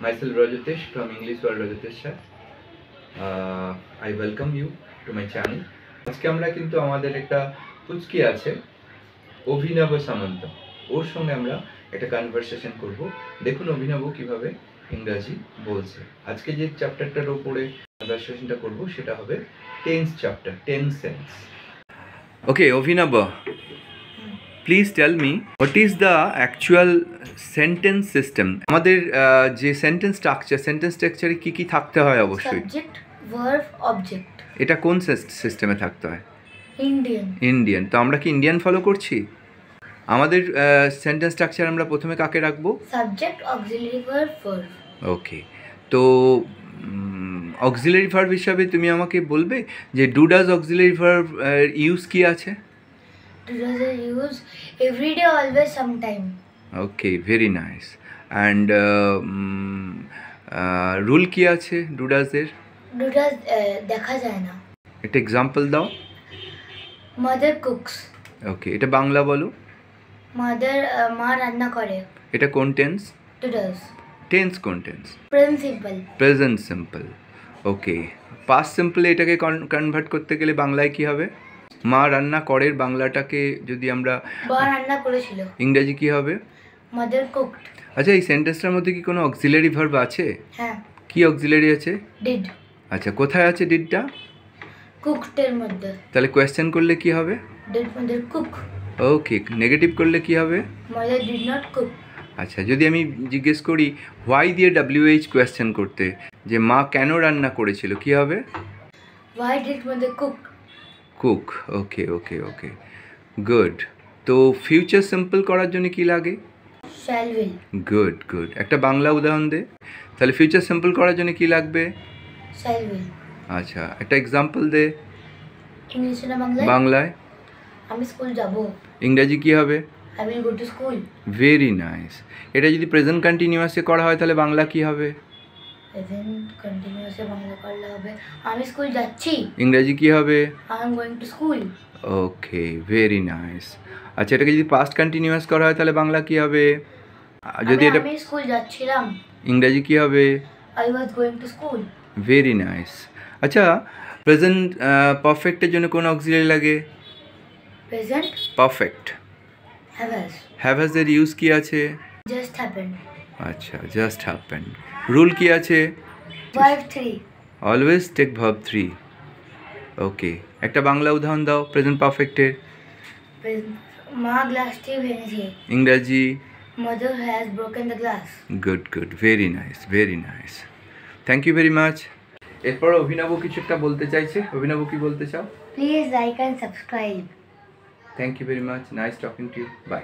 Myself Rajatesh from English World Rajatesh sir. I welcome you to my channel. আজকে আমরা কিন্তু আমাদের একটা পুচকি আছে অভিনব সামন্ত, ওর সঙ্গে আমরা একটা কনভারসেশন করব। দেখুন অভিনব কিভাবে ইংরাজি বলছে। আজকে যে চ্যাপ্টারটার উপরে কনভারসেশনটা করব সেটা হবে tense chapter, tense sense. Okay Abhinav, please tell me what is the actual sentence system. আমাদের যে সেন্টেন্স স্ট্রাকচারে কি কি থাকতে হয় অবশ্যই? Subject, verb, object. এটা কোন সিস্টেমে থাকতে হয়? ইন্ডিয়ান। তো আমরা কি ইন্ডিয়ান ফলো করছি? আমাদের সেন্টেন্স স্ট্রাকচার আমরা প্রথমে কাকে রাখবো? Subject, auxiliary verb, verb. Okay, তো অক্সিলারি ভার্ব হিসাবে তুমি আমাকে বলবে যে do does auxiliary verb use কি আছে? Do does use everyday, always, sometime. Okay, very nice. And rule কি আছে ডু ডাজের? ডু ডাজ দেখা যায় না। একটা এক্সাম্পল দাও। Mother cooks. ওকে, এটা বাংলা বলো। মাদার মা রান্না করে। এটা কোন টেন্স? Do does. টেন্স কোন টেন্স? Present simple. Present simple. Okay, past সিম্পলে এটাকে কনভার্ট করতে গেলে বাংলায় কি হবে? মা রান্না করের বাংলাটাকে যদি আমরা মা রান্না করেছিল, ইংরেজি কি হবে? Mother cooked. আচ্ছা, এই সেন্টেন্সটার মধ্যে কি কোনো অক্সিলারি ভার্ব আছে? হ্যাঁ। কি অক্সিলারি আছে? ডিড। আচ্ছা, কোথায় আছে ডিডটা? কুকডের মধ্যে। তাহলে কোয়েশ্চেন করলে কি হবে? Did mother cook. Okay, negative করলে কি হবে? Mother did not cook. আচ্ছা, যদি আমি জিজ্ঞেস করি হোয়াই দিয়ে WH কোয়েশ্চেন করতে, যে মা কেন রান্না করেছিল, কি হবে? Why did mother cook. Cook. Okay okay okay, good. তো ফিউচার সিম্পল করার জন্য কি লাগে? Shall will. গুড গুড, একটা বাংলা উদাহরণ দে। তাহলে ফিউচার সিম্পল করার জন্য কি লাগবে? Shall will. আচ্ছা, একটা এক্সাম্পল দে ইংলিশে না বাংলায়? বাংলায়। আমি স্কুল যাব। ইংরেজি কি হবে? I will go to school. Very nice. এটা যদি প্রেজেন্ট কন্টিনিউয়াসে করা হয় তাহলে বাংলা কি হবে? প্রেজেন্ট কন্টিনিউয়াসে বাংলা করলে হবে আমি স্কুল যাচ্ছি। ইংরেজি কি হবে? I am going to school. Okay, very nice. আচ্ছা, এটাকে যদি পাস্ট কন্টিনিউয়াস করা হয় তাহলে বাংলা কি হবে? যদি এটা আমি স্কুল যাচ্ছিলাম, ইংরেজি কি হবে? I was going to school. Very nice. আচ্ছা, প্রেজেন্ট পারফেক্টের জন্য কোন অক্সিলারি লাগে? Present perfect. হ্যাভ হ্যাজ এর ইউজ কি আছে? Just happened. আচ্ছা, জাস্ট হ্যাপেন্ড। রুল কি আছে? Verb 3। Always take verb 3। Okay, একটা বাংলা উদাহরণ দাও প্রেজেন্ট পারফেক্টের। মা গ্লাসটি ভেঙেছে। ইংরেজি? Mother has broken the glass. Good good, very nice very nice. Thank you very much. এরপর অভিনব কিছু একটা বলতে চাইছে। অভিনব কি বলতে চাও? Please like and subscribe. Thank you very much. Nice talking to you. By.